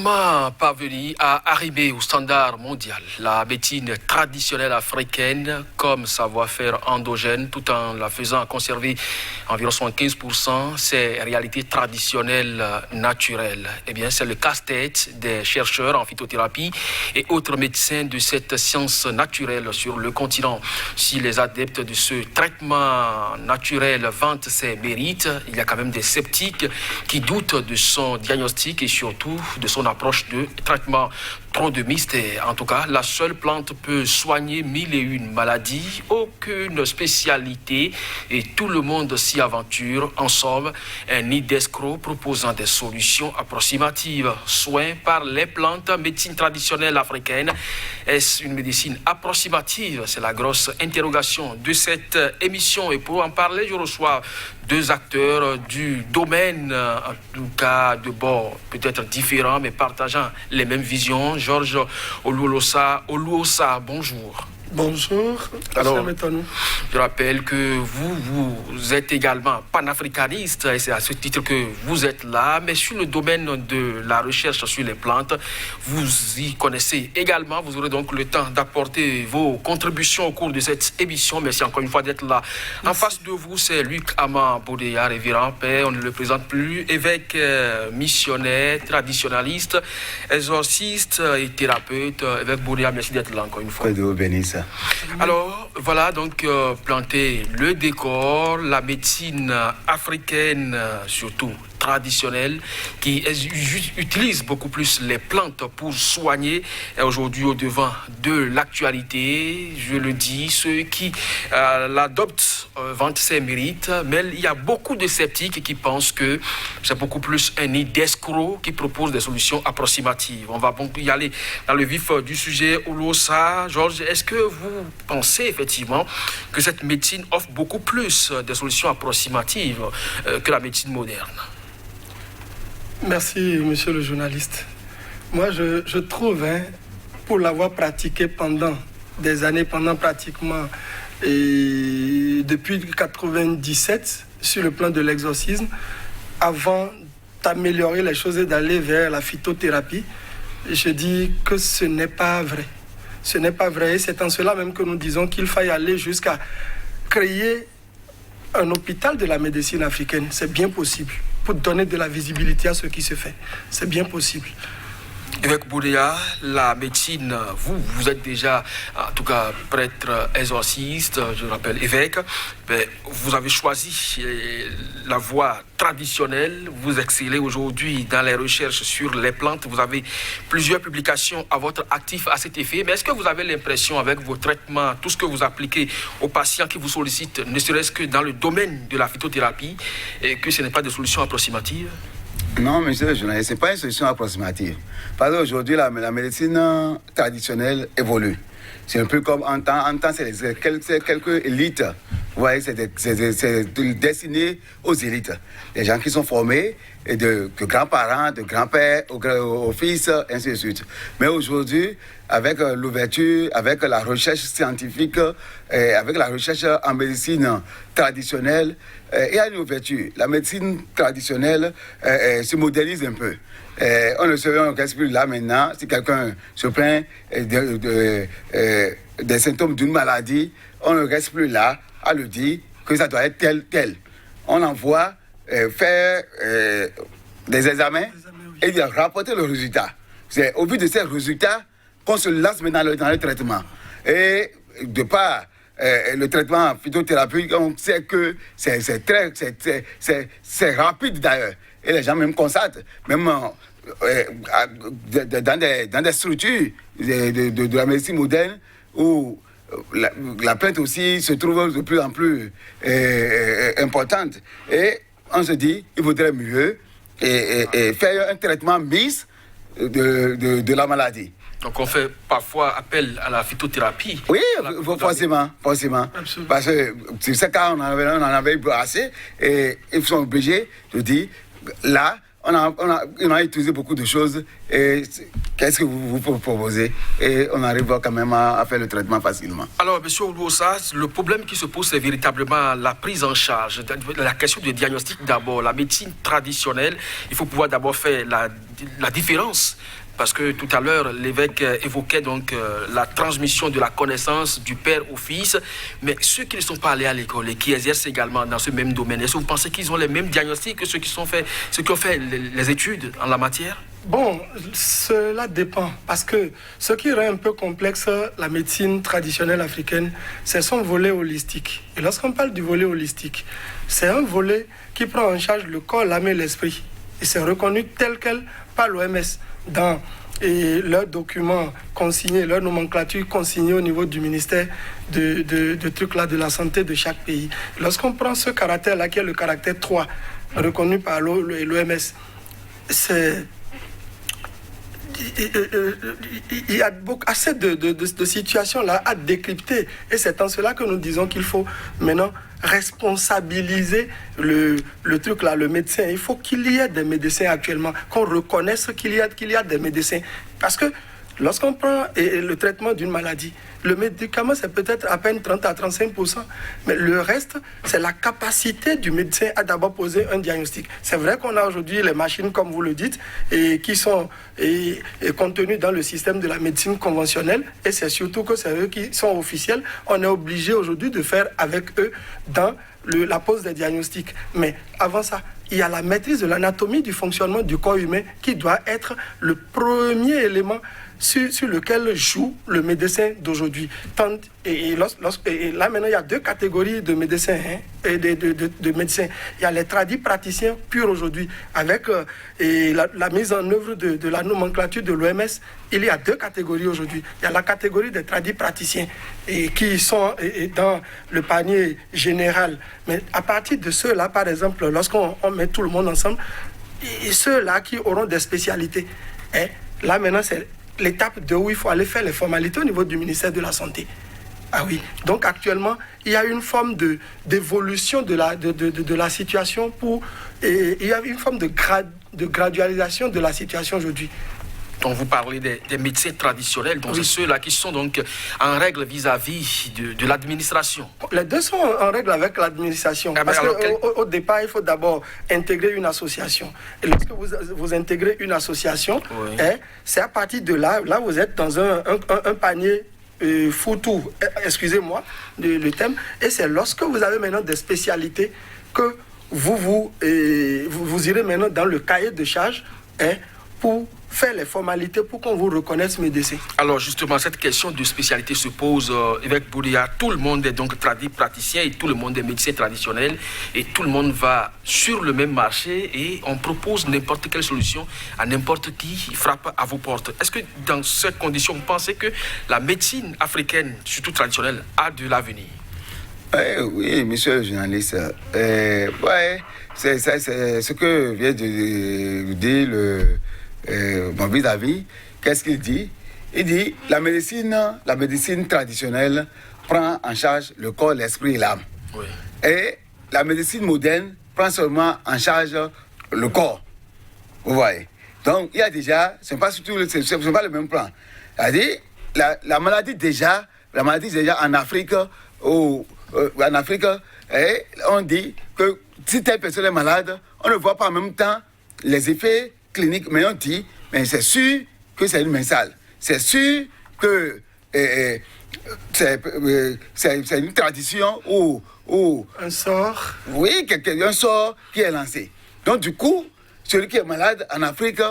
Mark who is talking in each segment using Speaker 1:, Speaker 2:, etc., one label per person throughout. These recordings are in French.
Speaker 1: Comment parvenir à arriver au standard mondial? La médecine traditionnelle africaine comme savoir-faire endogène, tout en la faisant conserver environ 75% ses réalités traditionnelles naturelles. Eh bien, c'est le casse-tête des chercheurs en phytothérapie et autres médecins de cette science naturelle sur le continent. Si les adeptes de ce traitement naturel vantent ses mérites, il y a quand même des sceptiques qui doutent de son diagnostic et surtout de son approche de traitement. Trop de mystères. En tout cas, la seule plante peut soigner 1001 maladies, aucune spécialité et tout le monde s'y aventure. En somme, un nid d'escrocs proposant des solutions approximatives. Soins par les plantes, médecine traditionnelle africaine. Est-ce une médecine approximative? C'est la grosse interrogation de cette émission. Et pour en parler, je reçois deux acteurs du domaine, en tout cas de bords peut-être différents, mais partageant les mêmes visions. Georges Oluosa, bonjour.
Speaker 2: Bonjour.
Speaker 1: Alors, je rappelle que vous êtes également panafricaniste et c'est à ce titre que vous êtes là. Mais sur le domaine de la recherche sur les plantes, vous y connaissez également. Vous aurez donc le temps d'apporter vos contributions au cours de cette émission. Merci encore une fois d'être là. Merci. En face de vous, c'est Luc Ama Boudéa, révérend père. On ne le présente plus. Évêque missionnaire, traditionnaliste, exorciste et thérapeute. Évêque Boudéa, merci d'être là encore une fois.
Speaker 3: Que Dieu bénisse.
Speaker 1: Alors, voilà donc planter le décor, la médecine africaine, surtout traditionnelle, qui utilise beaucoup plus les plantes pour soigner, est aujourd'hui au devant de l'actualité. Je le dis, ceux qui l'adoptent vantent ses mérites, mais il y a beaucoup de sceptiques qui pensent que c'est beaucoup plus un nid d'escrocs qui propose des solutions approximatives. On va donc y aller dans le vif du sujet. Oluosa, Georges, est-ce que vous pensez effectivement que cette médecine offre beaucoup plus de solutions approximatives que la médecine moderne?
Speaker 2: Merci, monsieur le journaliste. Moi, je trouve, pour l'avoir pratiqué pendant des années, pendant pratiquement depuis 1997, sur le plan de l'exorcisme, avant d'améliorer les choses et d'aller vers la phytothérapie, je dis que ce n'est pas vrai. Ce n'est pas vrai. Et c'est en cela même que nous disons qu'il faille aller jusqu'à créer un hôpital de la médecine africaine. C'est bien possible. Pour donner de la visibilité à ce qui se fait. C'est bien possible.
Speaker 1: Évêque Boudéa, la médecine, vous êtes déjà, en tout cas, prêtre exorciste, je rappelle évêque, mais vous avez choisi la voie traditionnelle, vous excellez aujourd'hui dans les recherches sur les plantes, vous avez plusieurs publications à votre actif à cet effet, mais est-ce que vous avez l'impression avec vos traitements, tout ce que vous appliquez aux patients qui vous sollicitent, ne serait-ce que dans le domaine de la phytothérapie, et que ce n'est pas de solution approximative?
Speaker 3: Non, monsieur le journaliste, ce n'est pas une solution approximative. Parce qu'aujourd'hui, la médecine traditionnelle évolue. C'est un peu comme en temps, c'est quelques élites. Vous voyez, c'est destiné aux élites. Les gens qui sont formés, de grands-parents, de grands-pères, au fils, ainsi de suite. Mais aujourd'hui, avec l'ouverture, avec la recherche scientifique, avec la recherche en médecine traditionnelle, il y a une ouverture. La médecine traditionnelle se modernise un peu. On ne se reste plus là maintenant. Si quelqu'un se plaint des symptômes d'une maladie, on ne reste plus là à le dire que ça doit être tel. On envoie faire des examens et de rapporter le résultat. C'est au vu de ces résultats qu'on se lance maintenant dans le traitement. Et de par le traitement phytothérapeute, on sait que c'est rapide d'ailleurs. Et les gens même constatent, même dans des structures de la médecine moderne où la plainte aussi se trouve de plus en plus importante. Et on se dit, il vaudrait mieux faire un traitement mixte de la maladie.
Speaker 1: Donc on fait parfois appel à la phytothérapie.
Speaker 3: Oui, forcément. Absolument. Parce que sur ce cas, on en avait eu assez et ils sont obligés de dire, là, on a utilisé beaucoup de choses. Et qu'est-ce que vous proposez? Et on arrive quand même à faire le traitement facilement.
Speaker 1: Alors, M. Oudouossa, le problème qui se pose, c'est véritablement la prise en charge. La question du diagnostic d'abord. La médecine traditionnelle, il faut pouvoir d'abord faire la différence. Parce que tout à l'heure, l'évêque évoquait donc la transmission de la connaissance du père au fils. Mais ceux qui ne sont pas allés à l'école et qui exercent également dans ce même domaine, est-ce que vous pensez qu'ils ont les mêmes diagnostics que ceux qui ont fait les études en la matière?
Speaker 2: Bon, cela dépend. Parce que ce qui rend un peu complexe la médecine traditionnelle africaine, c'est son volet holistique. Et lorsqu'on parle du volet holistique, c'est un volet qui prend en charge le corps, l'âme et l'esprit. Et c'est reconnu tel quel par l'OMS. Dans leurs documents consignés, leur nomenclature consignée au niveau du ministère de trucs là, de la santé de chaque pays. Lorsqu'on prend ce caractère-là, qui est le caractère 3, reconnu par l'OMS, c'est... Il y a assez de situations là à décrypter. Et c'est en cela que nous disons qu'il faut maintenant responsabiliser le truc là, le médecin. Il faut qu'il y ait des médecins actuellement, qu'on reconnaisse qu'il y a des médecins. Parce que lorsqu'on prend le traitement d'une maladie, le médicament, c'est peut-être à peine 30 à 35%. Mais le reste, c'est la capacité du médecin à d'abord poser un diagnostic. C'est vrai qu'on a aujourd'hui les machines, comme vous le dites, et qui sont contenues dans le système de la médecine conventionnelle. Et c'est surtout que c'est eux qui sont officiels. On est obligé aujourd'hui de faire avec eux dans la pose des diagnostics. Mais avant ça, il y a la maîtrise de l'anatomie du fonctionnement du corps humain qui doit être le premier élément sur lequel joue le médecin d'aujourd'hui. Et là, maintenant, il y a deux catégories de médecins. Et de médecins. Il y a les tradis praticiens purs aujourd'hui. Avec la mise en œuvre de la nomenclature de l'OMS, il y a deux catégories aujourd'hui. Il y a la catégorie des tradis praticiens qui sont dans le panier général. Mais à partir de ceux-là, par exemple, lorsqu'on met tout le monde ensemble, ceux-là qui auront des spécialités, là maintenant, c'est l'étape de où il faut aller faire les formalités au niveau du ministère de la Santé. Ah oui. Donc actuellement, il y a une forme d'évolution de la situation il y a une forme de gradualisation de la situation aujourd'hui.
Speaker 1: Donc vous parlez des médecins traditionnels, donc oui. C'est ceux-là qui sont donc en règle vis-à-vis de l'administration.
Speaker 2: Les deux sont en règle avec l'administration. Parce qu'au départ, il faut d'abord intégrer une association. Et lorsque vous intégrez une association, oui. C'est à partir de là vous êtes dans un panier fourre-tout, excusez-moi le thème, et c'est lorsque vous avez maintenant des spécialités que vous irez maintenant dans le cahier de charge pour faire les formalités pour qu'on vous reconnaisse médecin.
Speaker 1: Alors justement, cette question de spécialité se pose, évêque Boudia. Tout le monde est donc praticien et tout le monde est médecin traditionnel et tout le monde va sur le même marché et on propose n'importe quelle solution à n'importe qui frappe à vos portes. Est-ce que dans ces conditions, vous pensez que la médecine africaine, surtout traditionnelle, a de l'avenir?
Speaker 3: Oui, monsieur le journaliste. C'est ce que vient de dire mon vis-à-vis. Qu'est-ce qu'il dit? Il dit la médecine traditionnelle prend en charge le corps, l'esprit et l'âme. Oui. Et la médecine moderne prend seulement en charge le corps. Vous voyez? Donc, il y a déjà, ce n'est pas le même plan. C'est-à-dire, la maladie déjà en Afrique, on dit que si telle personne est malade, on ne voit pas en même temps les effets cliniques, mais on dit, mais c'est sûr que c'est une main sale. C'est sûr que c'est une tradition ou
Speaker 2: un sort.
Speaker 3: Oui, un sort qui est lancé. Donc du coup, celui qui est malade en Afrique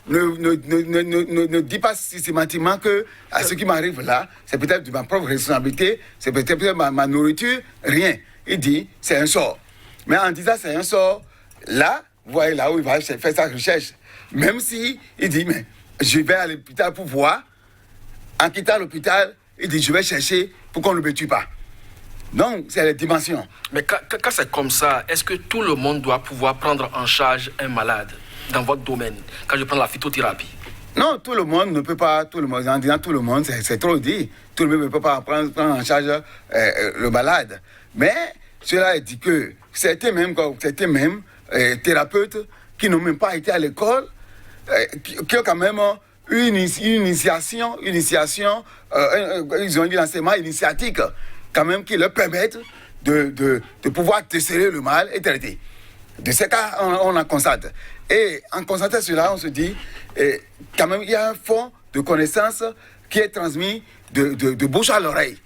Speaker 3: ne dit pas systématiquement que à ce qui m'arrive là, c'est peut-être de ma propre responsabilité, c'est peut-être ma nourriture, rien. Il dit, c'est un sort. Mais en disant c'est un sort, là, vous voyez là où il va faire sa recherche. Même si il dit, mais je vais à l'hôpital pour voir, en quittant l'hôpital, il dit, je vais chercher pour qu'on ne me tue pas. Donc, c'est les dimensions.
Speaker 1: Mais quand c'est comme ça, est-ce que tout le monde doit pouvoir prendre en charge un malade dans votre domaine, quand je prends la phytothérapie?
Speaker 3: Non, tout le monde ne peut pas, en disant tout le monde, c'est trop dit. Tout le monde ne peut pas prendre en charge le malade. Mais cela dit que certains même thérapeutes qui n'ont même pas été à l'école, qui ont quand même une initiation, ils ont eu l'enseignement initiatique, quand même, qui leur permettent de pouvoir déceler le mal et traiter. De ce cas, on en constate. Et en constatant cela, on se dit, quand même, il y a un fond de connaissances qui est transmis de bouche à l'oreille,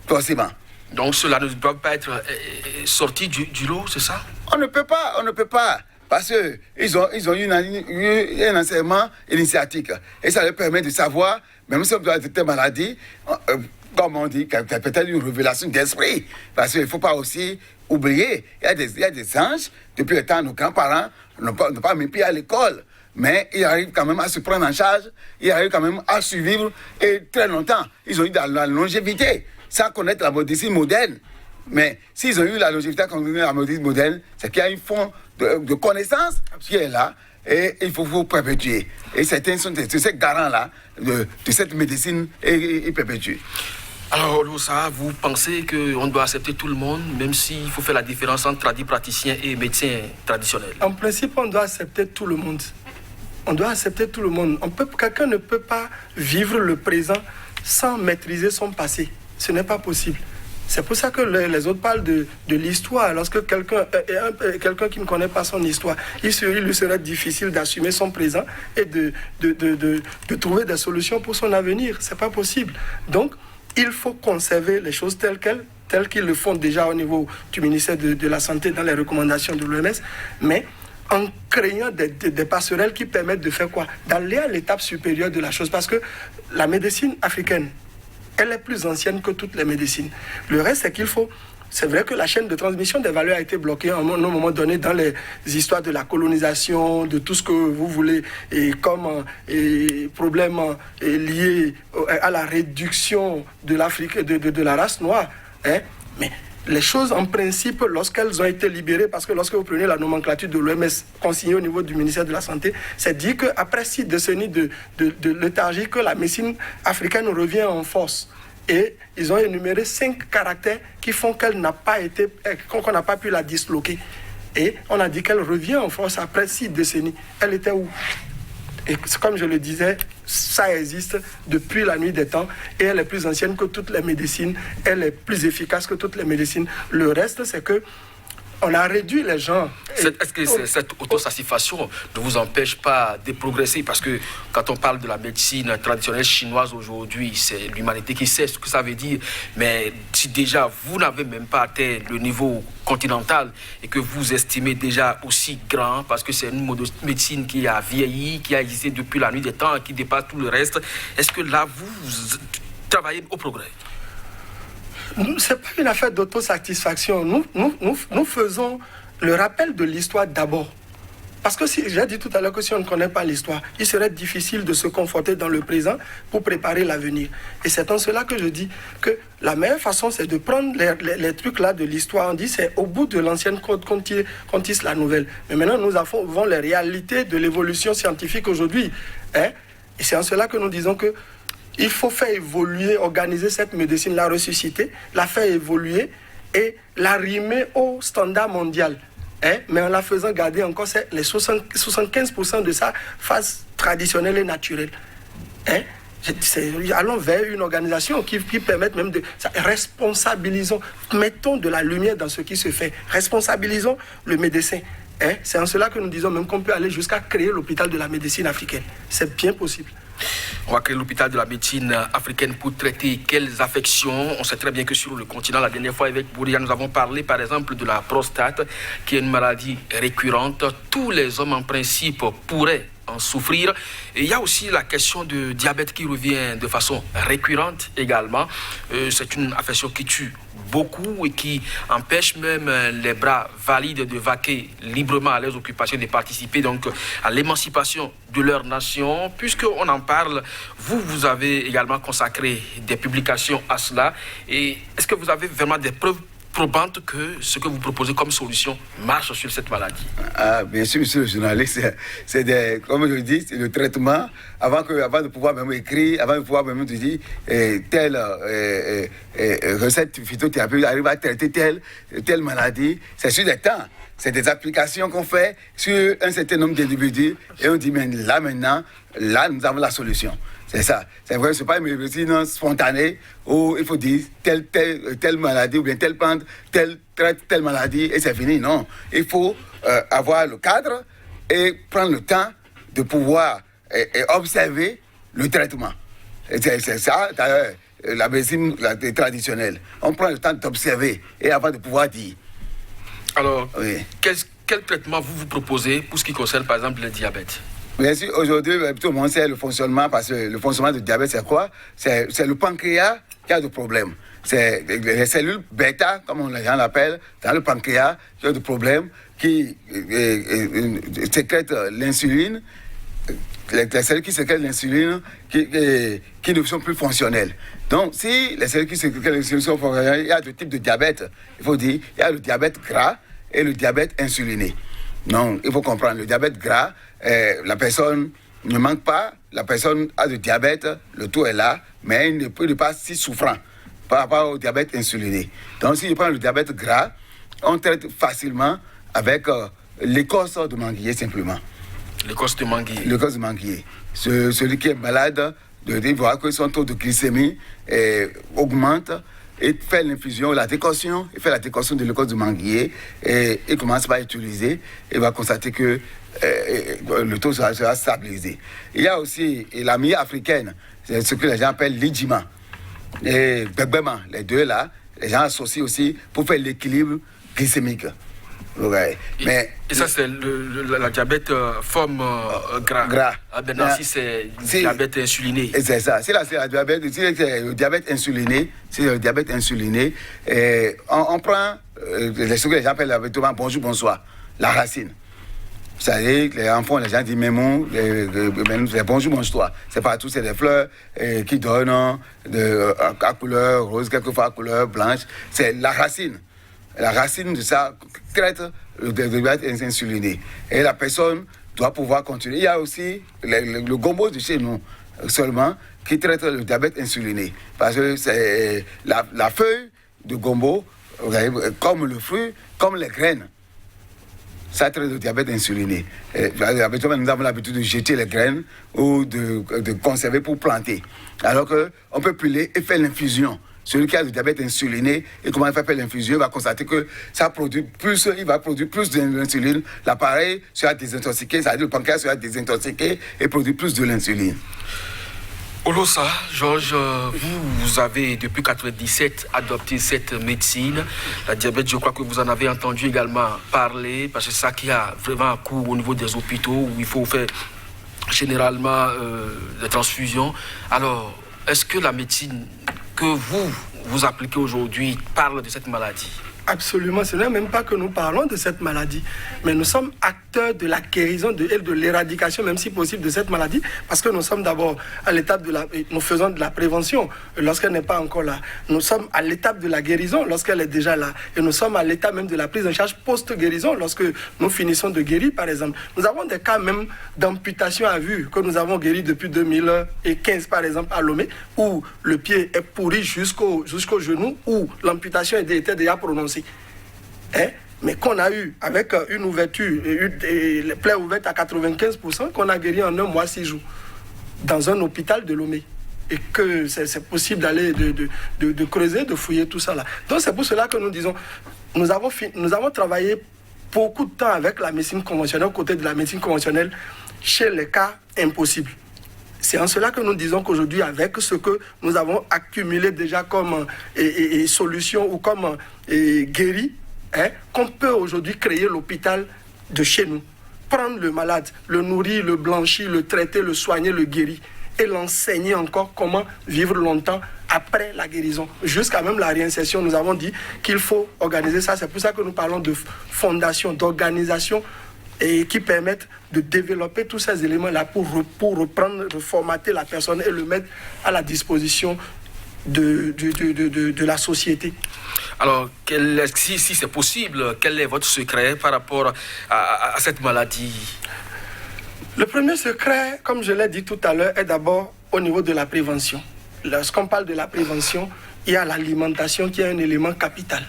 Speaker 3: forcément.
Speaker 1: Donc cela ne doit pas être sorti du lot, c'est ça?
Speaker 3: On ne peut pas. Parce qu'ils ont eu un enseignement initiatique. Et ça leur permet de savoir, même si on doit traiter maladie, comme on dit, peut-être une révélation d'esprit. Parce qu'il ne faut pas aussi oublier, il y a des anges, depuis le temps, nos grands-parents n'ont pas mis pied à l'école. Mais ils arrivent quand même à se prendre en charge, ils arrivent quand même à survivre et très longtemps. Ils ont eu de la longévité, sans connaître la médecine moderne. Mais s'ils ont eu la longévité sans connaître la médecine moderne, c'est qu'il y a un fond de connaissance qui est là et il faut vous perpétuer. Et certains sont ces garants-là de cette médecine et perpétuer.
Speaker 1: Alors, Loussa, vous pensez qu'on doit accepter tout le monde, même s'il faut faire la différence entre praticiens et médecins traditionnels?
Speaker 2: En principe, on doit accepter tout le monde. On doit accepter tout le monde. Quelqu'un ne peut pas vivre le présent sans maîtriser son passé. Ce n'est pas possible. C'est pour ça que les autres parlent de l'histoire. Lorsque quelqu'un qui ne connaît pas son histoire, il lui serait difficile d'assumer son présent et de trouver des solutions pour son avenir. Ce n'est pas possible. Donc, il faut conserver les choses telles qu'ils le font déjà au niveau du ministère de la Santé dans les recommandations de l'OMS, mais en créant des passerelles qui permettent de faire quoi? D'aller à l'étape supérieure de la chose. Parce que la médecine africaine, elle est plus ancienne que toutes les médecines. Le reste, c'est qu'il faut... C'est vrai que la chaîne de transmission des valeurs a été bloquée à un moment donné dans les histoires de la colonisation, de tout ce que vous voulez, et comme problème lié à la réduction de l'Afrique, de la race noire. Hein? Mais les choses, en principe, lorsqu'elles ont été libérées, parce que lorsque vous prenez la nomenclature de l'OMS consignée au niveau du ministère de la Santé, c'est dit qu'après 6 décennies de léthargie, que la médecine africaine revient en force. Et ils ont énuméré 5 caractères qui font qu'on n'a pas pu la disloquer. Et on a dit qu'elle revient en force après 6 décennies. Elle était où? Et comme je le disais, ça existe depuis la nuit des temps et elle est plus ancienne que toutes les médecines, elle est plus efficace que toutes les médecines. Le reste, c'est que on a réduit les gens.
Speaker 1: Est-ce que cette autosatisfaction ne vous empêche pas de progresser? Parce que quand on parle de la médecine traditionnelle chinoise aujourd'hui, c'est l'humanité qui sait ce que ça veut dire. Mais si déjà vous n'avez même pas atteint le niveau continental et que vous estimez déjà aussi grand, parce que c'est une médecine qui a vieilli, qui a existé depuis la nuit des temps, qui dépasse tout le reste, est-ce que là vous travaillez au progrès?
Speaker 2: Ce n'est pas une affaire d'autosatisfaction. Nous faisons le rappel de l'histoire d'abord. Parce que j'ai dit tout à l'heure que si on ne connaît pas l'histoire, il serait difficile de se conforter dans le présent pour préparer l'avenir. Et c'est en cela que je dis que la meilleure façon, c'est de prendre les trucs là de l'histoire. On dit c'est au bout de l'ancienne qu'on tisse la nouvelle. Mais maintenant, nous avons les réalités de l'évolution scientifique aujourd'hui. Hein? Et c'est en cela que nous disons que il faut faire évoluer, organiser cette médecine, la ressusciter, la faire évoluer et l'arrimer au standard mondial. Hein? Mais en la faisant garder encore les 75% de sa phase traditionnelle et naturelle. Hein? Allons vers une organisation qui permette même de... Responsabilisons, mettons de la lumière dans ce qui se fait. Responsabilisons le médecin. Hein? C'est en cela que nous disons même qu'on peut aller jusqu'à créer l'hôpital de la médecine africaine. C'est bien possible.
Speaker 1: On va créer l'hôpital de la médecine africaine pour traiter quelles affections. On sait très bien que sur le continent, la dernière fois avec Bouria, nous avons parlé par exemple de la prostate, qui est une maladie récurrente. Tous les hommes en principe pourraient en souffrir. Et il y a aussi la question du diabète qui revient de façon récurrente également. C'est une affection qui tue beaucoup et qui empêche même les bras valides de vaquer librement à leurs occupations, de participer donc à l'émancipation de leur nation. Puisqu'on en parle, vous avez également consacré des publications à cela. Et est-ce que vous avez vraiment des preuves probante que ce que vous proposez comme solution marche sur cette maladie?
Speaker 3: Bien sûr, monsieur le journaliste, comme je le dis, c'est le traitement. Avant de pouvoir même écrire, avant de pouvoir même dire telle recette phytothérapeutique arrive à traiter telle maladie, c'est sur des temps. c'est des applications qu'on fait sur un certain nombre d'individus et on dit, mais là maintenant, là nous avons la solution. C'est ça. C'est vrai, ce n'est pas une médecine spontanée où il faut dire telle maladie ou bien telle plante, telle maladie et c'est fini. Non. Il faut avoir le cadre et prendre le temps de pouvoir observer le traitement. C'est ça, d'ailleurs, la médecine traditionnelle. On prend le temps d'observer et avant de pouvoir dire.
Speaker 1: Alors, oui. Quel traitement vous proposez pour ce qui concerne, par exemple, le diabète?
Speaker 3: Bien sûr, aujourd'hui, tout le monde sait le fonctionnement, parce que le fonctionnement du diabète, c'est quoi? C'est le pancréas qui a des problèmes. C'est les cellules bêta, comme on l'appelle, dans le pancréas, qui ont des problèmes, qui sécrètent l'insuline, les cellules qui sécrètent l'insuline, qui ne sont plus fonctionnelles. Donc, si les cellules qui sécrètent l'insuline sont fonctionnelles, il y a deux types de diabète. Il faut dire, il y a le diabète gras et le diabète insuliné. Donc, il faut comprendre, le diabète gras, la personne ne manque pas, la personne a du diabète, le taux est là, mais il ne peut pas si souffrant par rapport au diabète insuliné. Donc, si je prends le diabète gras, on traite facilement avec l'écorce de manguier simplement.
Speaker 1: L'écorce de manguier.
Speaker 3: L'écorce de manguier. Celui qui est malade, il voit que son taux de glycémie augmente. Et fait l'infusion, la décoction, il fait la décoction de l'écorce de manguier et il commence par utiliser. Il va constater que le taux sera stabilisé. Il y a aussi la mie africaine, c'est ce que les gens appellent l'idjima et begbema. Les deux là, les gens associent aussi pour faire l'équilibre glycémique. Ouais.
Speaker 1: Et ça, c'est la diabète forme gras. Ah, maintenant, si c'est diabète insuliné.
Speaker 3: C'est ça. Si c'est le diabète insuliné, on prend ce que les gens appellent habituellement bonjour, bonsoir, la racine. Vous savez, les enfants, les gens disent mémon, les bonjour, bonsoir. C'est partout, c'est des fleurs qui donnent à couleur rose, quelquefois à couleur blanche. C'est la racine. La racine de ça traite le diabète insuliné. Et la personne doit pouvoir continuer. Il y a aussi le gombo de chez nous seulement qui traite le diabète insuliné. Parce que c'est la feuille de gombo, comme le fruit, comme les graines. Ça traite le diabète insuliné. Nous avons l'habitude de jeter les graines ou de conserver pour planter. Alors qu'on peut piler et faire l'infusion. Celui qui a le diabète insuliné et comment il fait l'infusion, il va constater que ça produit plus, il va produire plus d'insuline. L'appareil sera désintoxiqué, c'est-à-dire le pancréas sera désintoxiqué et produit plus de l'insuline.
Speaker 1: Olosa, Georges, vous avez depuis 1997 adopté cette médecine. La diabète, je crois que vous en avez entendu également parler, parce que c'est ça qui a vraiment un coût au niveau des hôpitaux où il faut faire généralement des transfusions. Alors, est-ce que la médecine que vous appliquez aujourd'hui parle de cette maladie?
Speaker 2: Absolument, ce n'est même pas que nous parlons de cette maladie, mais nous sommes acteurs de la guérison et de l'éradication, même si possible, de cette maladie, parce que nous sommes d'abord à l'étape nous faisons de la prévention lorsqu'elle n'est pas encore là. Nous sommes à l'étape de la guérison lorsqu'elle est déjà là, et nous sommes à l'étape même de la prise en charge post-guérison lorsque nous finissons de guérir, par exemple. Nous avons des cas même d'amputation à vue que nous avons guéri depuis 2015, par exemple, à Lomé, où le pied est pourri jusqu'au genou, où l'amputation était déjà prononcée. Mais qu'on a eu avec une ouverture et les plaies ouvertes à 95%, qu'on a guéri en 1 mois 6 jours dans un hôpital de Lomé, et que c'est possible d'aller de creuser, de fouiller tout ça là. Donc c'est pour cela que nous disons, nous avons travaillé beaucoup de temps avec la médecine conventionnelle, aux côtés de la médecine conventionnelle, chez les cas impossibles. C'est en cela que nous disons qu'aujourd'hui, avec ce que nous avons accumulé déjà comme solution ou comme guéri, qu'on peut aujourd'hui créer l'hôpital de chez nous. Prendre le malade, le nourrir, le blanchir, le traiter, le soigner, le guérir, et l'enseigner encore comment vivre longtemps après la guérison, jusqu'à même la réinsertion. Nous avons dit qu'il faut organiser ça. C'est pour ça que nous parlons de fondation, d'organisation, et qui permettent de développer tous ces éléments-là pour reprendre, reformater la personne et le mettre à la disposition de la société.
Speaker 1: Alors, si c'est possible, quel est votre secret par rapport à cette maladie?
Speaker 2: Le premier secret, comme je l'ai dit tout à l'heure, est d'abord au niveau de la prévention. Lorsqu'on parle de la prévention, il y a l'alimentation qui est un élément capital.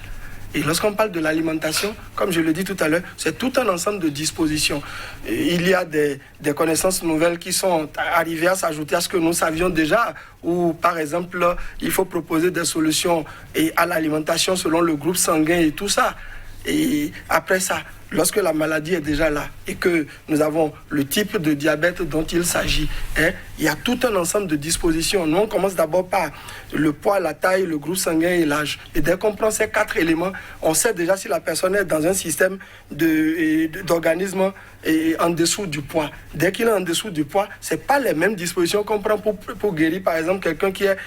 Speaker 2: Et lorsqu'on parle de l'alimentation, comme je le dis tout à l'heure, c'est tout un ensemble de dispositions. Et il y a des connaissances nouvelles qui sont arrivées à s'ajouter à ce que nous savions déjà, où par exemple, il faut proposer des solutions à l'alimentation selon le groupe sanguin et tout ça. Et après ça, lorsque la maladie est déjà là et que nous avons le type de diabète dont il s'agit, il y a tout un ensemble de dispositions. Nous, on commence d'abord par le poids, la taille, le groupe sanguin et l'âge. Et dès qu'on prend ces 4 éléments, on sait déjà si la personne est dans un système d'organisme en dessous du poids. Dès qu'il est en dessous du poids, ce n'est pas les mêmes dispositions qu'on prend pour guérir, par exemple, quelqu'un qui est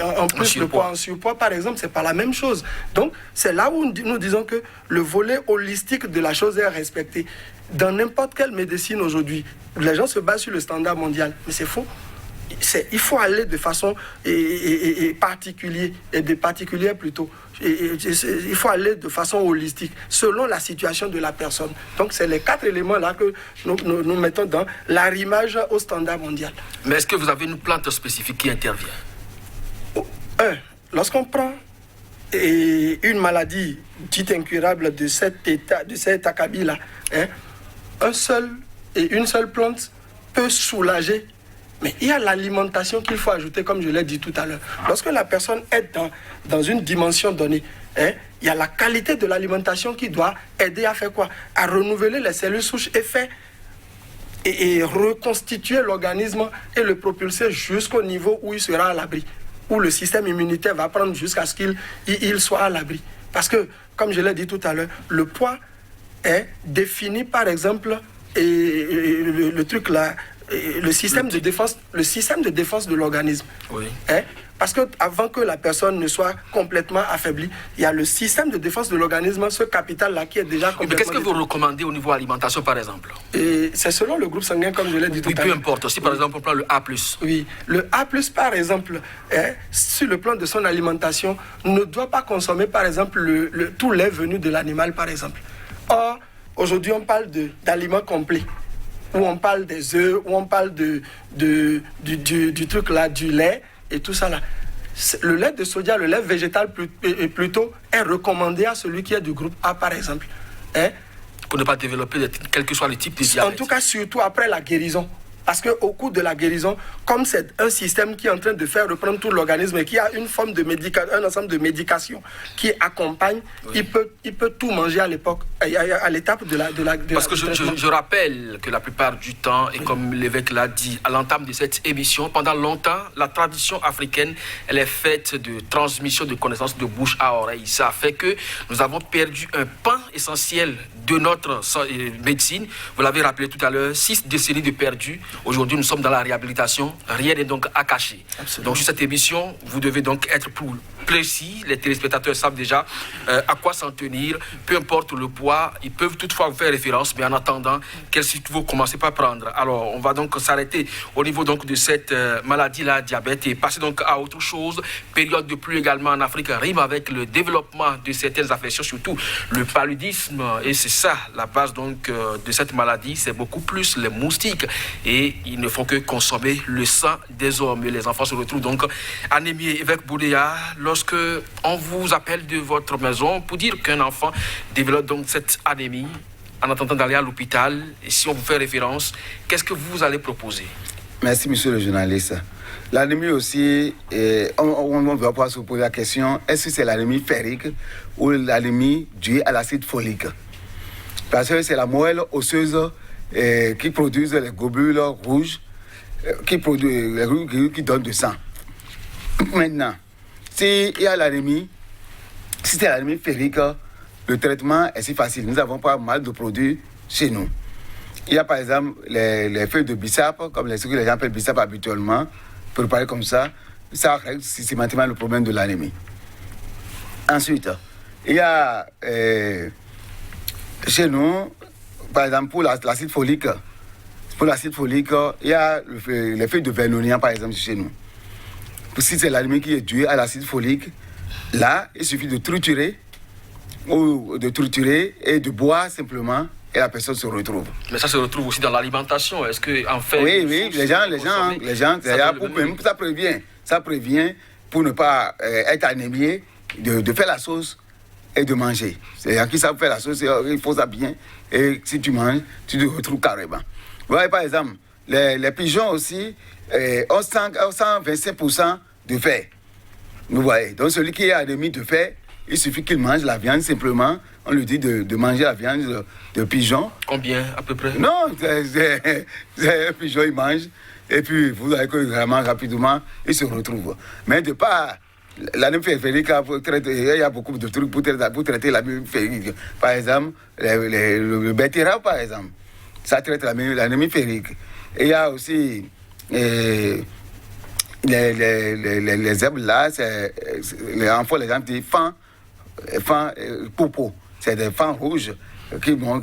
Speaker 2: en plus de poids, en surpoids, par exemple, ce n'est pas la même chose. Donc, c'est là où nous disons que le volet holistique de la chose est respecté. Dans n'importe quelle médecine aujourd'hui, les gens se basent sur le standard mondial, mais c'est faux. Il faut aller de façon particulière plutôt. Il faut aller de façon holistique, selon la situation de la personne. Donc, c'est les 4 éléments-là que nous mettons dans l'arrimage au standard mondial.
Speaker 1: Mais est-ce que vous avez une plante spécifique qui intervient?
Speaker 2: Lorsqu'on prend une maladie dite incurable de cet acabit-là, une seule plante peut soulager. Mais il y a l'alimentation qu'il faut ajouter, comme je l'ai dit tout à l'heure. Lorsque la personne est dans une dimension donnée, il y a la qualité de l'alimentation qui doit aider à faire quoi? À renouveler les cellules souches et reconstituer l'organisme et le propulser jusqu'au niveau où il sera à l'abri, où le système immunitaire va prendre jusqu'à ce qu'il soit à l'abri. Parce que, comme je l'ai dit tout à l'heure, le poids est défini, par exemple, le truc là, le système de défense de l'organisme.
Speaker 1: Oui.
Speaker 2: Parce qu'avant que la personne ne soit complètement affaiblie, il y a le système de défense de l'organisme, ce capital-là qui est déjà complètement...
Speaker 1: Mais qu'est-ce que vous recommandez au niveau alimentation, par exemple?
Speaker 2: C'est selon le groupe sanguin, comme je l'ai dit tout à l'heure.
Speaker 1: Peu importe. Si par exemple on prend le A+.
Speaker 2: Oui, le A+, par exemple, sur le plan de son alimentation, ne doit pas consommer, par exemple, tout lait venu de l'animal, par exemple. Or, aujourd'hui, on parle d'aliments complets, où on parle des œufs, où on parle du truc là, du lait et tout ça là. Le lait de soja, le lait végétal plutôt, est recommandé à celui qui est du groupe A, par exemple.
Speaker 1: Pour ne pas développer quel que soit le type de diabète.
Speaker 2: En tout cas, surtout après la guérison. Parce qu'au cours de la guérison, comme c'est un système qui est en train de faire reprendre tout l'organisme et qui a une forme de un ensemble de médications qui accompagne, oui, il peut tout manger à l'époque, à l'étape de la
Speaker 1: Parce que je rappelle que la plupart du temps, et comme l'évêque l'a dit à l'entame de cette émission, pendant longtemps, la tradition africaine, elle est faite de transmission de connaissances de bouche à oreille. Ça fait que nous avons perdu un pan essentiel de notre médecine. Vous l'avez rappelé tout à l'heure, 6 décennies de perdus. Aujourd'hui, nous sommes dans la réhabilitation. Rien n'est donc à cacher. Absolument. Donc, sur cette émission, vous devez donc être plus précis. Les téléspectateurs savent déjà à quoi s'en tenir. Peu importe le poids, ils peuvent toutefois vous faire référence. Mais en attendant, quel site vous commencez par prendre? Alors, on va donc s'arrêter au niveau donc de cette maladie-là, diabète, et passer donc à autre chose. Période de pluie également en Afrique rime avec le développement de certaines affections, surtout le paludisme. Et c'est ça, la base donc de cette maladie. C'est beaucoup plus les moustiques. Et ils ne font que consommer le sang des hommes. Et les enfants se retrouvent donc anémiés. Évêque Boudéa, lorsque on vous appelle de votre maison pour dire qu'un enfant développe donc cette anémie, en attendant d'aller à l'hôpital, et si on vous fait référence, qu'est-ce que vous allez proposer?
Speaker 3: Merci, monsieur le journaliste. L'anémie aussi, on va pouvoir se poser la question, est-ce que c'est l'anémie ferrique ou l'anémie due à l'acide folique? Parce que c'est la moelle osseuse qui produisent les globules rouges, qui donnent du sang. Maintenant, si il y a l'anémie, si c'est l'anémie ferrique, le traitement est si facile. Nous n'avons pas mal de produits chez nous. Il y a par exemple les feuilles de bissap, comme ce que les gens appellent bissap habituellement, préparées comme ça règle systématiquement le problème de l'anémie. Ensuite, il y a chez nous, par exemple, pour l'acide folique, il y a les feuilles de vernonia, par exemple, chez nous. Si c'est l'anémie qui est due à l'acide folique, là, il suffit de triturer et de boire simplement, et la personne se retrouve.
Speaker 1: Mais ça se retrouve aussi dans l'alimentation. Est-ce que en fait,
Speaker 3: oui, les gens, ça prévient pour ne pas être anémié, de faire la sauce et de manger. C'est les gens qui savent faire la chose, il faut ça bien. Et si tu manges, tu te retrouves carrément. Vous voyez, par exemple, les pigeons aussi ont 125% de fer. Vous voyez, donc celui qui est anémie de fer, il suffit qu'il mange la viande simplement. On lui dit de manger la viande de pigeon.
Speaker 1: Combien à peu près?
Speaker 3: Non, c'est un pigeon, il mange. Et puis, vous voyez que vraiment rapidement, il se retrouve. Mais de part, l'anémie ferrique, il y a beaucoup de trucs pour traiter l'anémie ferrique. Par exemple, le betterave, par exemple, ça traite l'anémie ferrique. Et il y a aussi les herbes là, les enfants, les gens disent fan popo. C'est des fans rouges qui
Speaker 1: ont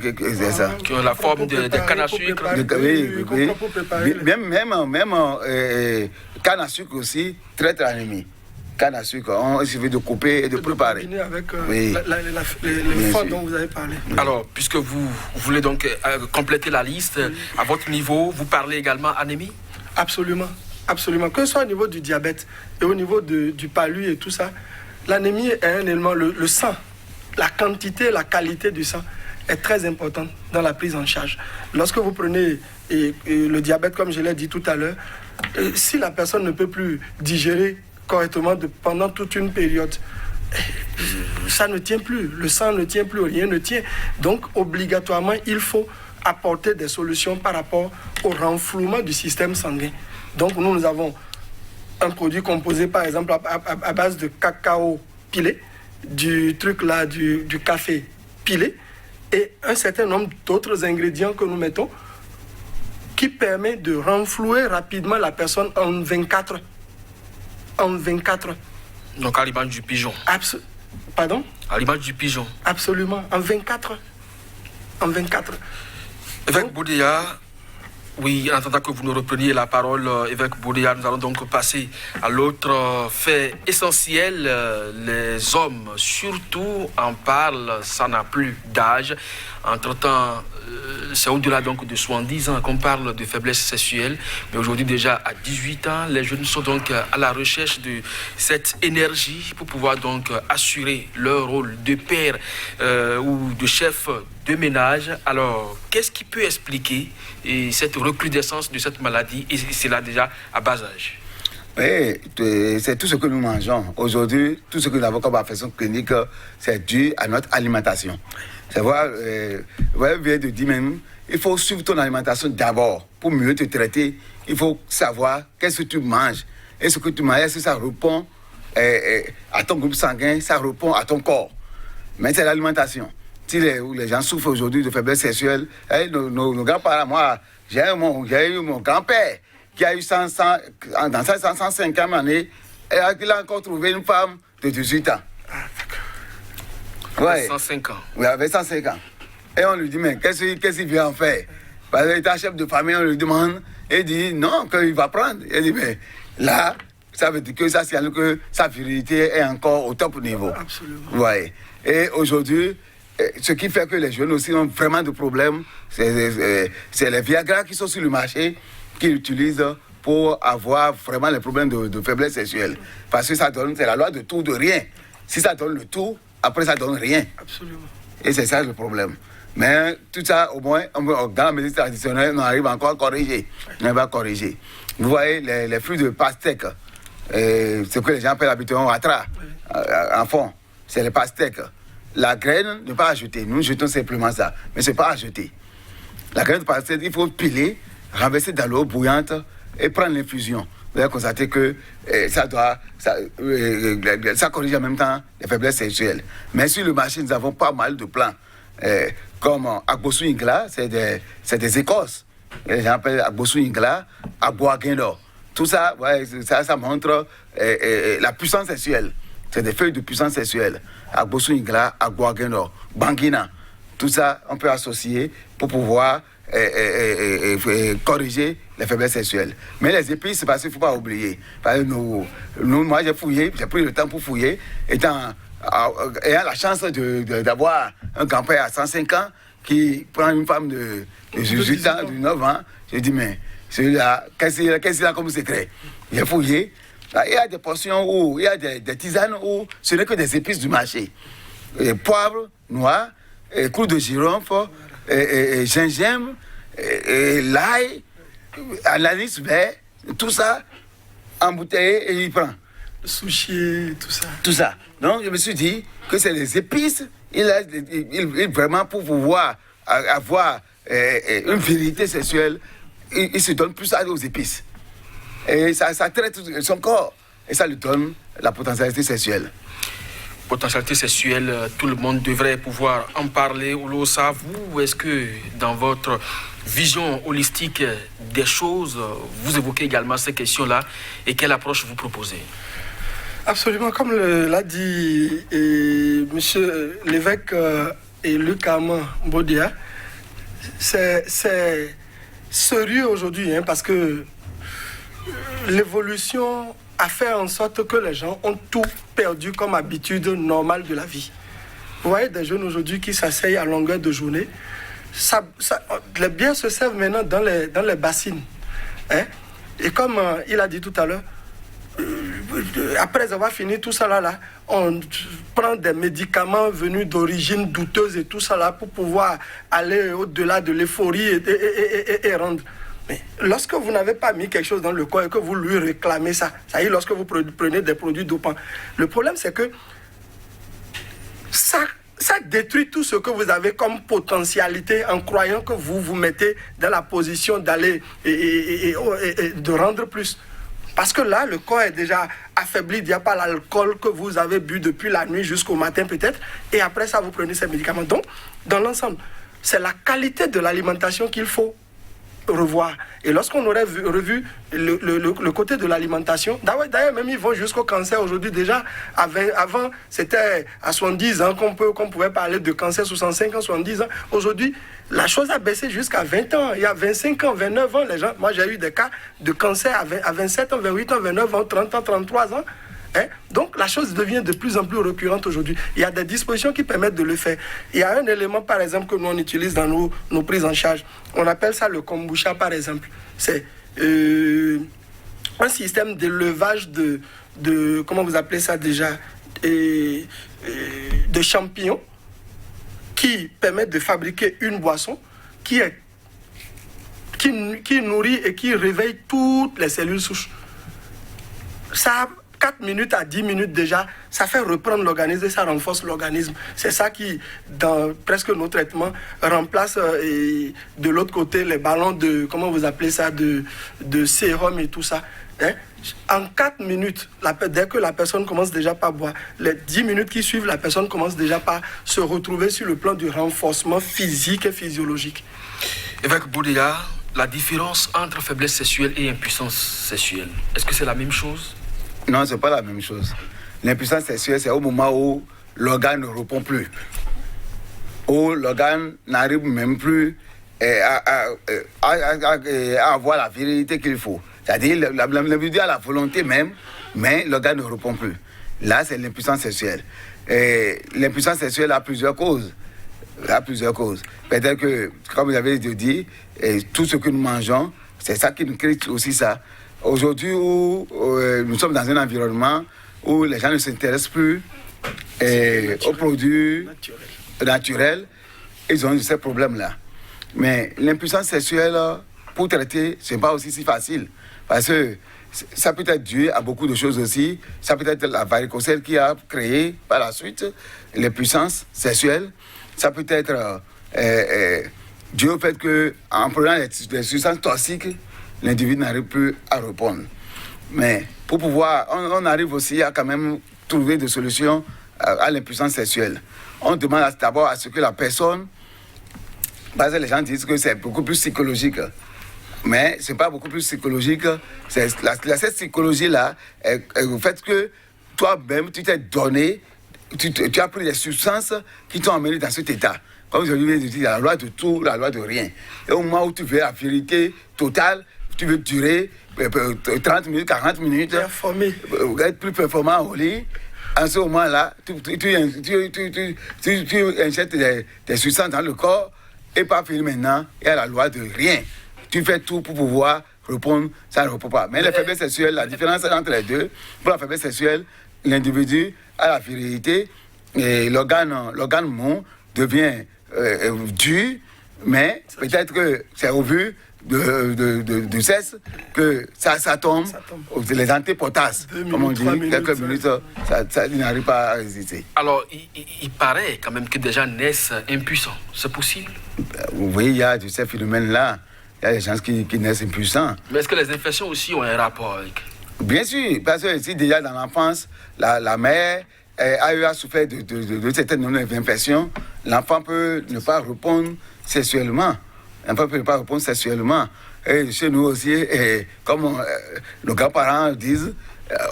Speaker 1: la forme de canne à sucre.
Speaker 3: Oui. Même canne à sucre aussi traite l'anémie. Canne à sucre, il suffit de couper et de préparer.
Speaker 2: Avec les fonds dont vous avez parlé.
Speaker 1: Alors, puisque vous voulez donc compléter la liste, à votre niveau, vous parlez également anémie?
Speaker 2: Absolument. Absolument. Que ce soit au niveau du diabète et au niveau du palu et tout ça, l'anémie est un élément, le sang, la quantité, la qualité du sang est très importante dans la prise en charge. Lorsque vous prenez le diabète, comme je l'ai dit tout à l'heure, si la personne ne peut plus digérer correctement pendant toute une période, ça ne tient plus, le sang ne tient plus, rien ne tient. Donc, obligatoirement, il faut apporter des solutions par rapport au renflouement du système sanguin. Donc, nous avons un produit composé, par exemple, à base de cacao pilé, du café pilé, et un certain nombre d'autres ingrédients que nous mettons qui permet de renflouer rapidement la personne en 24 heures. En 24 heures.
Speaker 1: Donc à l'image du pigeon.
Speaker 2: Pardon?
Speaker 1: À l'image du pigeon.
Speaker 2: Absolument, en 24 heures. En 24 heures.
Speaker 1: Évêque Boudéa, oui, en attendant que vous nous repreniez la parole, évêque Boudéa, nous allons donc passer à l'autre fait essentiel. Les hommes, surtout, en parlent, ça n'a plus d'âge. Entre-temps, c'est au-delà donc de 70 ans qu'on parle de faiblesse sexuelle. Mais aujourd'hui, déjà à 18 ans, les jeunes sont donc à la recherche de cette énergie pour pouvoir donc assurer leur rôle de père ou de chef de ménage. Alors, qu'est-ce qui peut expliquer cette recrudescence de cette maladie, et c'est là déjà à bas âge?
Speaker 3: Oui, c'est tout ce que nous mangeons. Aujourd'hui, tout ce que nous avons comme affection clinique, c'est dû à notre alimentation. C'est vrai, vous vient de dire même, il faut suivre ton alimentation d'abord. Pour mieux te traiter, il faut savoir qu'est-ce que tu manges. Et ce que tu manges, est-ce que ça répond à ton groupe sanguin, ça répond à ton corps. Mais c'est l'alimentation. Si les gens souffrent aujourd'hui de faiblesse sexuelle, nos grands-parents, moi, j'ai eu mon grand-père qui a eu 105 années, et il a encore trouvé une femme de 18 ans.
Speaker 1: Ouais. 105 ans.
Speaker 3: Oui, avec 105 ans. Et on lui dit, mais qu'est-ce qu'il vient en faire? Parce qu'il est chef de famille, on lui demande, et il dit non, qu'il va prendre. Il dit, mais là, ça veut dire que ça signale que sa virilité est encore au top niveau.
Speaker 2: Absolument.
Speaker 3: Ouais. Et aujourd'hui, ce qui fait que les jeunes aussi ont vraiment de problèmes, c'est les Viagra qui sont sur le marché, qu'ils utilisent pour avoir vraiment les problèmes de faiblesse sexuelle. Parce que ça donne, c'est la loi de tout, de rien. Si ça donne le tout, après ça donne rien.
Speaker 2: Absolument.
Speaker 3: Et c'est ça le problème. Mais tout ça, au moins, dans la médecine traditionnelle, on arrive encore à corriger. On va corriger. Vous voyez, les fruits de pastèque, ce que les gens appellent habituellement watra, en fond, c'est les pastèques. La graine, ne pas acheter. Nous jetons simplement ça. Mais ce n'est pas à jeter. La graine de pastèque, il faut piler, renverser dans l'eau bouillante et prendre l'infusion. Vous allez constater que ça corrige en même temps les faiblesses sexuelles. Mais sur le marché, nous avons pas mal de plants. Comme Agbosu Ingla, c'est des écorces. Les gens appellent Agbosu Ingla, Agboaguendo. Tout ça, ouais, ça montre la puissance sexuelle. C'est des feuilles de puissance sexuelle. Agbosu Ingla, Agboaguendo, Banguina. Tout ça, on peut associer pour pouvoir corriger les faiblesses sexuelles. Mais les épices, c'est parce qu'il ne faut pas oublier. Parce que moi, j'ai fouillé, j'ai pris le temps pour fouiller, ayant la chance d'avoir un grand-père à 105 ans qui prend une femme de 18 ans, de 9 ans. J'ai dit, mais celui-là, qu'est-ce qu'il a comme secret? J'ai fouillé. Il y a des potions où, il y a des tisanes où ce n'est que des épices du marché. poivre noir, clou de girofle, gingembre, l'ail, l'anis vert, tout ça embouteillé et il prend.
Speaker 2: Sushi, tout ça.
Speaker 3: Tout ça. Donc je me suis dit que c'est les épices, il vraiment pour pouvoir avoir une virilité sexuelle, il se donne plus aux épices. Et ça traite son corps et ça lui donne la potentialité sexuelle.
Speaker 1: Potentialité sexuelle, tout le monde devrait pouvoir en parler. Olosa, vous, est-ce que dans votre vision holistique des choses, vous évoquez également ces questions-là et quelle approche vous proposez?
Speaker 2: Absolument, comme l'a dit monsieur l'évêque et Luc Armand Bodia, c'est sérieux aujourd'hui, parce que l'évolution a fait en sorte que les gens ont tout perdu comme habitude normale de la vie. Vous voyez des jeunes aujourd'hui qui s'asseyent à longueur de journée. Les bières se servent maintenant dans les bassines. Et comme il a dit tout à l'heure, après avoir fini tout ça là, on prend des médicaments venus d'origine douteuse et tout ça là pour pouvoir aller au-delà de l'euphorie et rendre. Mais lorsque vous n'avez pas mis quelque chose dans le corps et que vous lui réclamez ça, ça y est, lorsque vous prenez des produits dopants, le problème c'est que ça détruit tout ce que vous avez comme potentialité en croyant que vous vous mettez dans la position d'aller et de rendre plus. Parce que là, le corps est déjà affaibli, il n'y a pas l'alcool que vous avez bu depuis la nuit jusqu'au matin peut-être, et après ça, vous prenez ces médicaments. Donc, dans l'ensemble, c'est la qualité de l'alimentation qu'il faut revoir. Et lorsqu'on aurait revu le côté de l'alimentation, d'ailleurs même ils vont jusqu'au cancer aujourd'hui déjà. Avant c'était à 70 ans qu'on pouvait parler de cancer, 65 ans, 70 ans. Aujourd'hui la chose a baissé jusqu'à 20 ans. Il y a 25 ans, 29 ans, les gens, moi j'ai eu des cas de cancer à 27 ans, 28 ans, 29 ans, 30 ans, 33 ans. Donc la chose devient de plus en plus récurrente aujourd'hui. Il y a des dispositions qui permettent de le faire. Il y a un élément par exemple que nous on utilise dans nos prises en charge. On appelle ça le kombucha par exemple. C'est un système d'élevage de comment vous appelez ça déjà, de champignons qui permettent de fabriquer une boisson qui nourrit et qui réveille toutes les cellules souches. Ça 4 minutes à 10 minutes déjà, ça fait reprendre l'organisme et ça renforce l'organisme. C'est ça qui, dans presque nos traitements, remplace de l'autre côté les ballons de, comment vous appelez ça, de sérum et tout ça. En 4 minutes, dès que la personne commence déjà par boire, les 10 minutes qui suivent, la personne commence déjà par se retrouver sur le plan du renforcement physique et physiologique.
Speaker 1: Évêque Bodia, la différence entre faiblesse sexuelle et impuissance sexuelle, est-ce que c'est la même chose?
Speaker 3: Non, ce n'est pas la même chose. L'impuissance sexuelle, c'est au moment où l'organe ne répond plus. Où l'organe n'arrive même plus à avoir la virilité qu'il faut. C'est-à-dire, l'individu a la volonté même, mais l'organe ne répond plus. Là, c'est l'impuissance sexuelle. Et l'impuissance sexuelle a plusieurs causes. Peut-être que, comme vous avez dit, tout ce que nous mangeons, c'est ça qui nous crée aussi ça. Aujourd'hui, où nous sommes dans un environnement où les gens ne s'intéressent plus aux produits naturels, ils ont ces problèmes-là. Mais l'impuissance sexuelle, pour traiter, ce n'est pas aussi si facile. Parce que ça peut être dû à beaucoup de choses aussi. Ça peut être la varicocèle qui a créé par la suite l'impuissance sexuelle. Ça peut être dû au fait qu'en prenant des substances toxiques, l'individu n'arrive plus à répondre. Mais pour pouvoir, on arrive aussi à quand même trouver des solutions à l'impuissance sexuelle. On demande d'abord à ce que la personne, parce que les gens disent que c'est beaucoup plus psychologique. Mais ce n'est pas beaucoup plus psychologique. Cette psychologie-là, au fait que toi-même, tu t'es donné, tu as pris des substances qui t'ont amené dans cet état. Comme je viens de dire, la loi de tout, la loi de rien. Et au moment où tu veux la vérité totale, tu veux durer 30 minutes, 40 minutes, être plus performant au lit. En ce moment-là, tu injectes des substances dans le corps et pas fini maintenant, il y a la loi de rien. Tu fais tout pour pouvoir répondre, ça ne répond pas. Mais les faiblesses sexuelles, la différence entre les deux, pour la faiblesse sexuelle, l'individu a la virilité l'organe mou devient dur, mais peut-être que c'est au vu de cesse que ça tombe. Les antipotases, comme on dit, quelques minutes, ça n'arrive pas à résister.
Speaker 1: Alors, il paraît quand même que des gens naissent impuissants. C'est possible?
Speaker 3: Vous voyez, il y a de ces phénomènes-là. Il y a des gens qui naissent impuissants.
Speaker 1: Mais est-ce que les infections aussi ont un rapport avec?
Speaker 3: Bien sûr, parce que si déjà dans l'enfance, la mère a souffert de certaines infections, l'enfant peut ne pas répondre sexuellement. L'enfant peut ne pas répondre sexuellement. Et chez nous aussi, comme nos grands-parents disent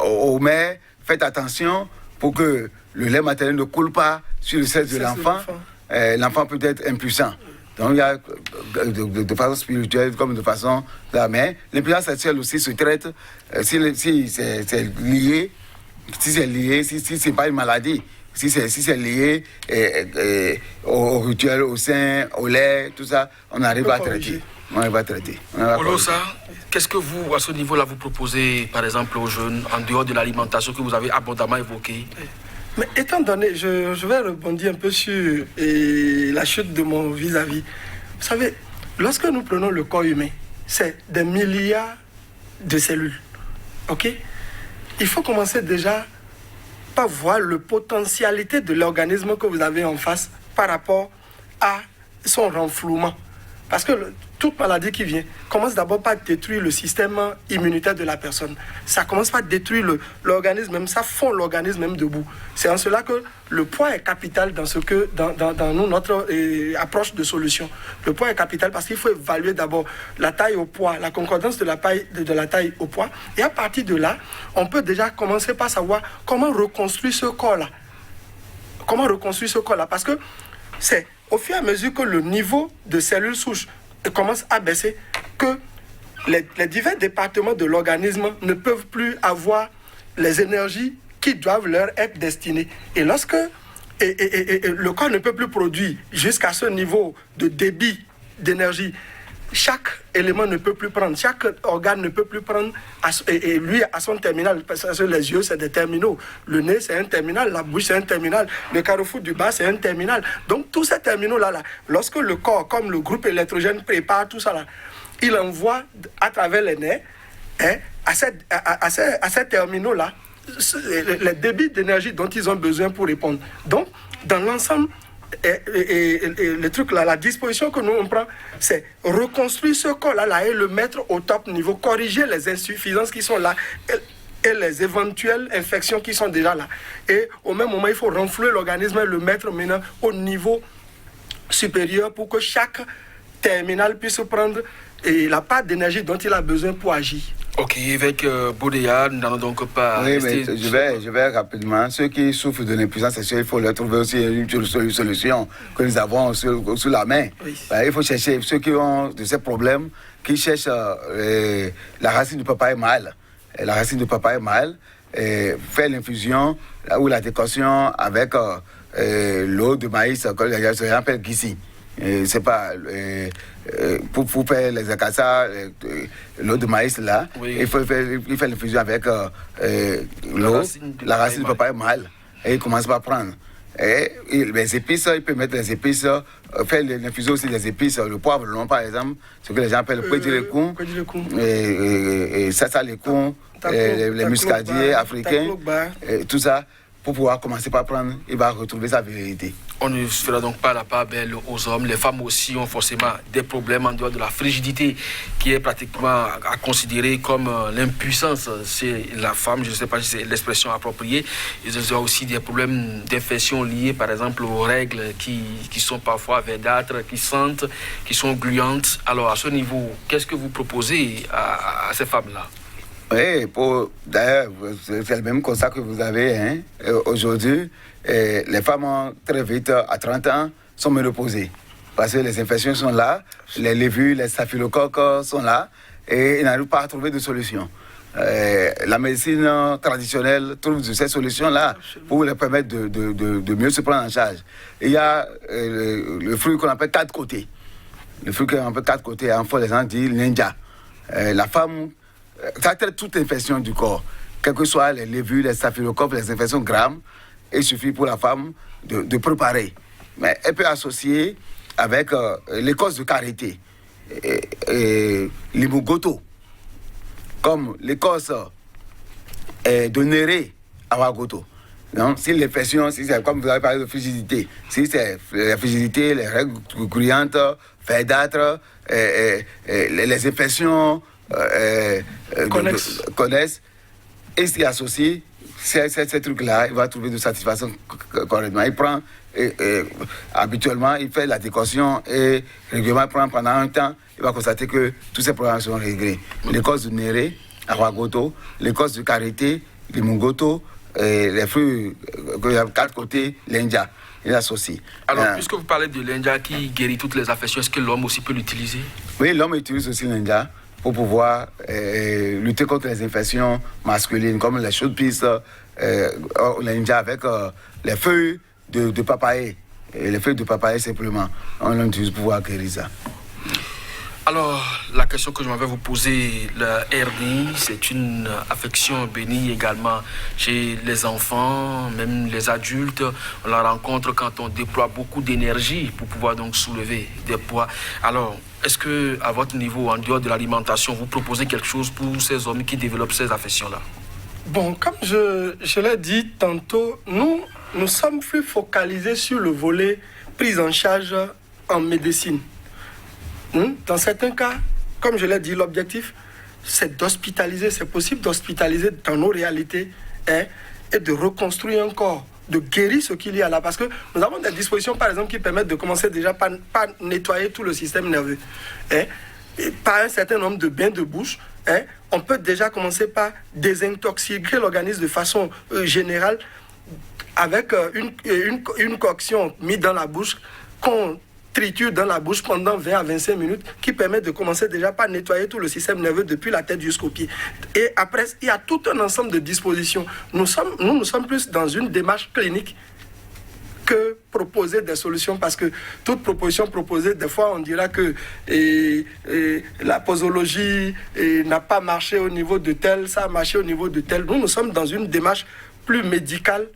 Speaker 3: aux mères, faites attention pour que le lait maternel ne coule pas sur le sexe de l'enfant. L'enfant peut être impuissant. Donc il y a de façon spirituelle comme de façon de la mère. L'impuissance sexuelle aussi se traite si c'est lié, si c'est pas une maladie, si c'est lié au rituel, au sein, au lait, tout ça, on arrive à traiter.
Speaker 1: Olosa, qu'est-ce que vous, à ce niveau-là, vous proposez, par exemple, aux jeunes, en dehors de l'alimentation que vous avez abondamment évoquée?
Speaker 2: Mais étant donné, je vais rebondir un peu sur la chute de mon vis-à-vis. Vous savez, lorsque nous prenons le corps humain, c'est des milliards de cellules. OK? Il faut commencer déjà par voir la potentialité de l'organisme que vous avez en face par rapport à son renflouement. Parce que toute maladie qui vient commence d'abord par détruire le système immunitaire de la personne. Ça commence par détruire l'organisme même, ça fond l'organisme même debout. C'est en cela que le poids est capital dans notre approche de solution. Le poids est capital parce qu'il faut évaluer d'abord la taille au poids, la concordance de la taille au poids. Et à partir de là, on peut déjà commencer par savoir comment reconstruire ce corps-là. Comment reconstruire ce corps-là? Parce que c'est au fur et à mesure que le niveau de cellules souches commence à baisser, que les divers départements de l'organisme ne peuvent plus avoir les énergies qui doivent leur être destinées. Et lorsque le corps ne peut plus produire jusqu'à ce niveau de débit d'énergie, chaque élément ne peut plus prendre, chaque organe ne peut plus prendre, et lui à son terminal, parce que les yeux c'est des terminaux, le nez c'est un terminal, la bouche c'est un terminal, le carrefour du bas c'est un terminal. Donc tous ces terminaux-là, lorsque le corps, comme le groupe électrogène prépare tout ça, là, il envoie à travers les nerfs à ces terminaux-là les débits d'énergie dont ils ont besoin pour répondre. Donc, dans l'ensemble, le truc là, la disposition que nous on prend, c'est reconstruire ce corps-là et le mettre au top niveau, corriger les insuffisances qui sont là et les éventuelles infections qui sont déjà là. Et au même moment, il faut renflouer l'organisme et le mettre maintenant au niveau supérieur pour que chaque terminal puisse prendre la part d'énergie dont il a besoin pour agir.
Speaker 1: Ok, avec Boudéa, nous n'allons donc pas...
Speaker 3: Oui, mais je vais rapidement. Ceux qui souffrent de l'impuissance sexuelle, il faut leur trouver aussi une solution que nous avons sous la main. Oui. Il faut chercher ceux qui ont de ces problèmes, qui cherchent la racine du papaye mâle. La racine du papaye mâle, faire l'infusion ou la décoction avec l'eau de maïs, que ça s'appelle Gissi. C'est pas pour faire les acacias, l'eau de maïs là, oui. Il faut faire l'infusion avec l'eau, la racine du papaye mâle, et il commence par prendre. Et les épices, il peut mettre les épices, faire l'infusion aussi des épices, le poivre long par exemple, ce que les gens appellent le pédilecon, et ça les cons, les muscadiers africains, tout ça. Pour pouvoir commencer par prendre, il va retrouver sa virilité.
Speaker 1: On ne fera donc pas la part belle aux hommes. Les femmes aussi ont forcément des problèmes en dehors de la frigidité qui est pratiquement à considérer comme l'impuissance. C'est la femme, je ne sais pas si c'est l'expression appropriée. Ils ont aussi des problèmes d'infection liés par exemple aux règles qui sont parfois verdâtres, qui sentent, qui sont gluantes. Alors à ce niveau, qu'est-ce que vous proposez à ces femmes-là?
Speaker 3: Oui, d'ailleurs, c'est le même constat que vous avez aujourd'hui. Les femmes ont très vite, à 30 ans, sont ménopausées. Parce que les infections sont là, les lévules, les staphylocoques sont là, et ils n'arrivent pas à trouver de solution. La médecine traditionnelle trouve ces solutions-là pour leur permettre de mieux se prendre en charge. Et il y a le fruit qu'on appelle 4 côtés. Le fruit qu'on appelle 4 côtés, en fait, les gens disent ninja. La femme... Ça traite toute infection du corps, quelles que soient les lévules, les staphylocoques, les infections graves, il suffit pour la femme de préparer. Mais elle peut associer avec l'écorce de karité, l'imogoto, comme l'écorce de Néré à Wagoto. Non, si l'infection, si c'est comme vous avez parlé de frigidité, si c'est la frigidité, les règles grouillantes, verdâtres, les infections connaissent, et s'y associe ces trucs-là, il va trouver de satisfaction correctement. Il prend, habituellement, il fait la décoction et régulièrement, il prend pendant un temps, il va constater que tous ces problèmes sont réglés. L'écorce du Néré, Awagoto, l'écorce du Karité, le Mungoto, les fruits, il y a 4 côtés, l'India, il associe.
Speaker 1: Alors, puisque vous parlez de l'India qui guérit toutes les affections, est-ce que l'homme aussi peut l'utiliser?
Speaker 3: Oui, l'homme utilise aussi l'India pour pouvoir lutter contre les infections masculines, comme les chaudes-pistes, l'India avec les feuilles de papaye. Les feuilles de papaye, simplement, on l'utilise pour pouvoir guérir ça.
Speaker 1: Alors, la question que je m'avais vous poser, la hernie, c'est une affection bénie également chez les enfants, même les adultes. On la rencontre quand on déploie beaucoup d'énergie pour pouvoir donc soulever des poids. Alors, est-ce que, à votre niveau, en dehors de l'alimentation, vous proposez quelque chose pour ces hommes qui développent ces affections-là?
Speaker 2: Bon, comme je l'ai dit tantôt, nous sommes plus focalisés sur le volet prise en charge en médecine. Dans certains cas, comme je l'ai dit, l'objectif, c'est d'hospitaliser. C'est possible d'hospitaliser dans nos réalités et de reconstruire un corps, de guérir ce qu'il y a là. Parce que nous avons des dispositions, par exemple, qui permettent de commencer déjà par nettoyer tout le système nerveux. Et par un certain nombre de bains de bouche, on peut déjà commencer par désintoxiquer l'organisme de façon générale avec une coction mise dans la bouche qu'on triture dans la bouche pendant 20 à 25 minutes qui permet de commencer déjà par nettoyer tout le système nerveux depuis la tête jusqu'aux pieds. Et après, il y a tout un ensemble de dispositions. Nous sommes plus dans une démarche clinique que proposer des solutions, parce que toute proposition proposée, des fois on dira que la posologie n'a pas marché au niveau de tel, ça a marché au niveau de tel. Nous sommes dans une démarche plus médicale,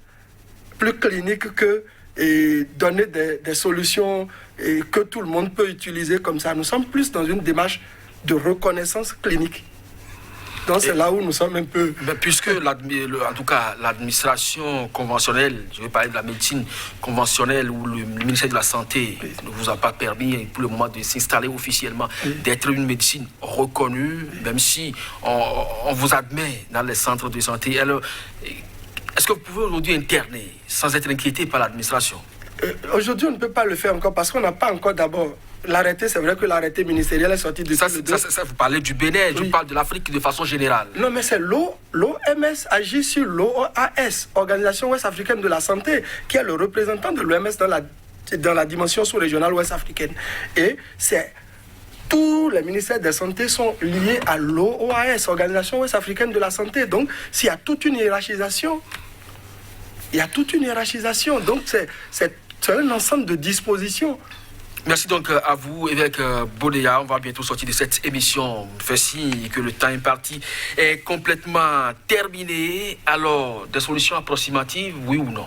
Speaker 2: plus clinique que donner des solutions que tout le monde peut utiliser comme ça. Nous sommes plus dans une démarche de reconnaissance clinique. Donc c'est là où nous sommes un peu...
Speaker 1: Mais puisque, en tout cas, l'administration conventionnelle, je vais parler de la médecine conventionnelle, où le ministère de la Santé ne vous a pas permis pour le moment de s'installer officiellement, d'être une médecine reconnue, même si on vous admet dans les centres de santé. Alors, est-ce que vous pouvez aujourd'hui interner sans être inquiété par l'administration?
Speaker 2: Aujourd'hui, on ne peut pas le faire encore parce qu'on n'a pas encore d'abord... L'arrêté, c'est vrai que l'arrêté ministériel est sorti depuis le 2.
Speaker 1: Ça, vous parlez du Bénin, je parle de l'Afrique de façon générale.
Speaker 2: Non, mais c'est l'OMS agit sur l'OAS, Organisation Ouest-Africaine de la Santé, qui est le représentant de l'OMS dans la dimension sous-régionale ouest-africaine. Et c'est... Tous les ministères de la Santé sont liés à l'OAS, Organisation Ouest-Africaine de la Santé. Donc, s'il y a toute une hiérarchisation, Donc, c'est un ensemble de dispositions.
Speaker 1: Merci donc à vous, évêque Bodéa. On va bientôt sortir de cette émission. On fait signe que le temps imparti est complètement terminé. Alors, des solutions approximatives, oui ou non?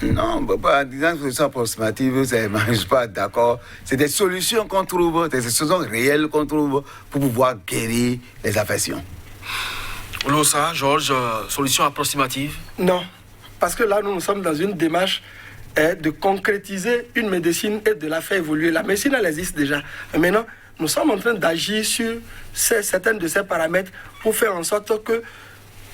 Speaker 3: Non, en disant solutions approximatives, je ne suis pas d'accord. C'est des solutions qu'on trouve, des solutions réelles qu'on trouve pour pouvoir guérir les affections.
Speaker 1: Losa, Georges, solution approximative?
Speaker 2: Non, parce que là, nous sommes dans une démarche de concrétiser une médecine et de la faire évoluer. La médecine, elle existe déjà. Mais maintenant, nous sommes en train d'agir sur certains de ces paramètres pour faire en sorte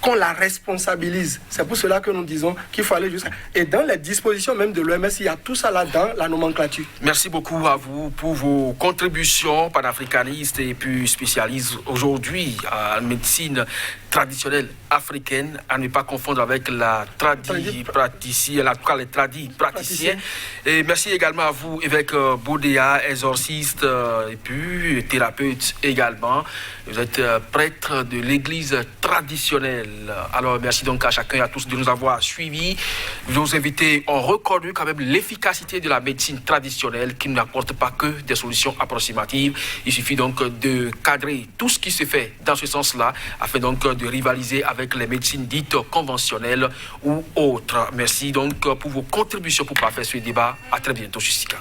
Speaker 2: qu'on la responsabilise. C'est pour cela que nous disons qu'il faut aller jusqu'à... Et dans les dispositions même de l'OMS, il y a tout ça là dans la nomenclature.
Speaker 1: Merci beaucoup à vous pour vos contributions panafricanistes et puis spécialistes aujourd'hui à la médecine traditionnelle africaine, à ne pas confondre avec la praticienne, en tout cas les praticiens. Et merci également à vous, évêque Bodéa, exorciste et puis thérapeute également. Vous êtes prêtre de l'église traditionnelle traditionnelle. Alors, merci donc à chacun et à tous de nous avoir suivis. Nos invités ont reconnu quand même l'efficacité de la médecine traditionnelle qui n'apporte pas que des solutions approximatives. Il suffit donc de cadrer tout ce qui se fait dans ce sens-là afin donc de rivaliser avec les médecines dites conventionnelles ou autres. Merci donc pour vos contributions pour parfaire ce débat. À très bientôt, Jessica.